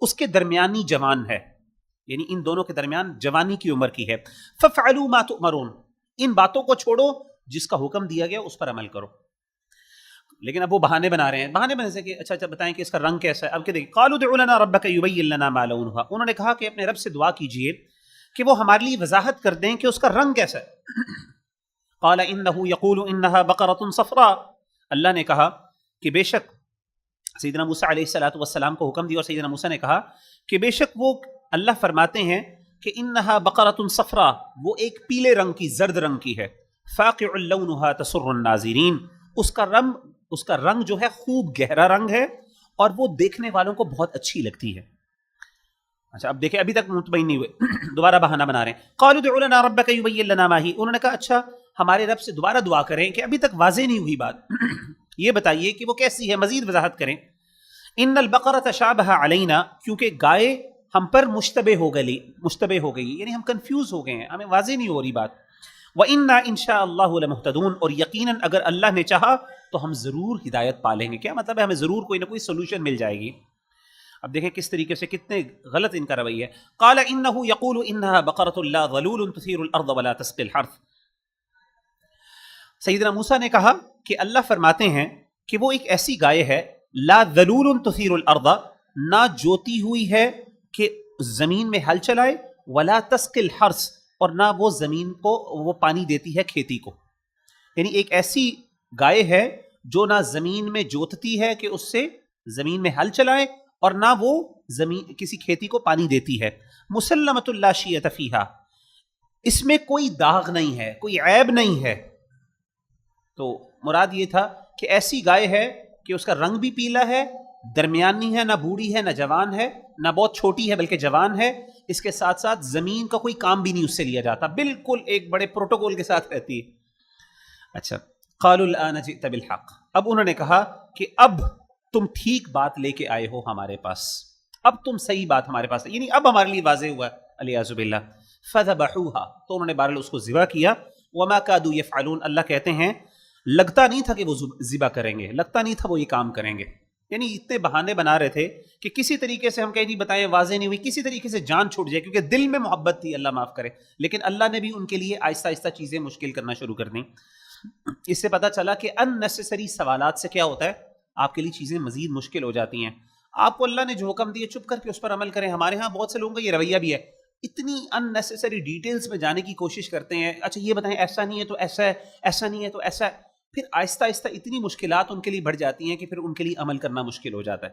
اس کے درمیانی جوان ہے، یعنی ان دونوں کے درمیان جوانی کی عمر کی ہے. فَفْعَلُوا مَا تُؤْمَرُونَ، ان باتوں کو چھوڑو جس کا حکم دیا گیا اس پر عمل کرو. لیکن اب وہ بہانے بنا رہے ہیں. بہانے بنے سے کہ اچھا بتائیں کہ اس کا رنگ کیسا ہے. اب کہ دیکھیں قَالُوا ادْعُ لَنَا رَبَّكَ يُبَيِّن لَنَا مَا لَوْنُهَا، انہوں نے کہا کہ اپنے رب سے دعا کیجئے کہ وہ ہمارے لیے وضاحت کر دیں کہ اس کا رنگ کیسا ہے. قَالَ إِنَّهُ يَقُولُ إِنَّهَا بَقَرَةٌ صَفْرَاء، اللہ نے کہا کہ بے شک سیدنا موسیٰ علیہ السلام کو حکم دیا اور سیدنا موسیٰ نے کہا کہ بے شک وہ اللہ فرماتے ہیں کہ انہا بقرۃ صفراء، وہ ایک پیلے رنگ کی، زرد رنگ کی ہے. فاقع لونها تسر الناظرین، اس کا رنگ جو ہے خوب گہرا رنگ ہے اور وہ دیکھنے والوں کو بہت اچھی لگتی ہے. اچھا اب دیکھیں ابھی تک مطمئن نہیں ہوئے، دوبارہ بہانہ بنا رہے ہیں. قالوا ادع لنا ربك يبين لنا ما هي، انہوں نے کہا اچھا ہمارے رب سے دوبارہ دعا کریں کہ ابھی تک واضح نہیں ہوئی بات، یہ بتائیے کہ وہ کیسی ہے، مزید وضاحت کریں. ان البقرۃ شابہ علینا، کیونکہ گائے ہم پر مشتبہ ہو گئی، یعنی ہم کنفیوز ہو گئے ہیں، ہمیں واضح نہیں ہو رہی بات. وَإِنَّا إِن شَاءَ اللَّهُ لَمُهْتَدُونَ، اور یقیناً اگر اللہ نے چاہا تو ہم ضرور ہدایت پا لیں گے. کیا مطلب ہے؟ ہمیں ضرور کوئی نہ کوئی سولوشن مل جائے گی. اب دیکھیں کس طریقے سے کتنے غلط ان کا رویہ ہے. قَالَ إِنَّهُ يَقُولُ إِنَّهَا بَقَرَةٌ لَا ظَلُولٌ تُثِيرُ الْأَرْضَ وَلَا تَسْقِي الْحَرْثَ. سیدنا موسیٰ نے کہا کہ اللہ فرماتے ہیں کہ وہ ایک ایسی گائے ہے، لا ذلول تثیر الارض، نہ جوتی ہوئی ہے کہ زمین میں ہل چلائے، ولا تسقی الحرث، اور نہ وہ زمین کو وہ پانی دیتی ہے کھیتی کو. یعنی ایک ایسی گائے ہے جو نہ زمین میں جوتتی ہے کہ اس سے زمین میں ہل چلائے، اور نہ وہ زمین کسی کھیتی کو پانی دیتی ہے. مسلمۃ لا شیۃ فیہا، اس میں کوئی داغ نہیں ہے، کوئی عیب نہیں ہے. تو مراد یہ تھا کہ ایسی گائے ہے کہ اس کا رنگ بھی پیلا ہے، درمیانی ہے، نہ بوڑھی ہے نہ جوان ہے، نہ بہت چھوٹی ہے بلکہ جوان ہے. اس کے ساتھ ساتھ زمین کا کوئی کام بھی نہیں اس سے لیا جاتا، بالکل ایک بڑے پروٹوکول کے ساتھ رہتی ہے. اچھا قالوا الآن جئت بالحق، اب انہوں نے کہا کہ اب تم ٹھیک بات لے کے آئے ہو ہمارے پاس، اب تم صحیح بات ہمارے پاس، یعنی اب ہمارے لیے واضح ہوا الیاذ باللہ. فذبحوها، تو انہوں نے بہرحال اس کو ذبح کیا. وما كادوا يفعلون، اللہ کہتے ہیں لگتا نہیں تھا کہ وہ ذبح کریں گے، لگتا نہیں تھا وہ یہ کام کریں گے. یعنی اتنے بہانے بنا رہے تھے کہ کسی طریقے سے ہم کہیں نہیں بتائیں، واضح نہیں ہوئی، کسی طریقے سے جان چھوٹ جائے، کیونکہ دل میں محبت تھی، اللہ معاف کرے. لیکن اللہ نے بھی ان کے لیے آہستہ آہستہ چیزیں مشکل کرنا شروع کر دیں. اس سے پتہ چلا کہ unnecessary سوالات سے کیا ہوتا ہے، آپ کے لیے چیزیں مزید مشکل ہو جاتی ہیں. آپ کو اللہ نے جو حکم دیے چپ کر کے اس پر عمل کریں. ہمارے ہاں بہت سے لوگوں کا یہ رویہ بھی ہے، اتنی unnecessary ڈیٹیلز میں جانے کی کوشش کرتے ہیں. اچھا یہ بتائیں ایسا نہیں ہے تو ایسا ہے، ایسا نہیں ہے تو ایسا ہے. پھر آہستہ آہستہ اتنی مشکلات ان کے لیے بڑھ جاتی ہیں کہ پھر ان کے لیے عمل کرنا مشکل ہو جاتا ہے.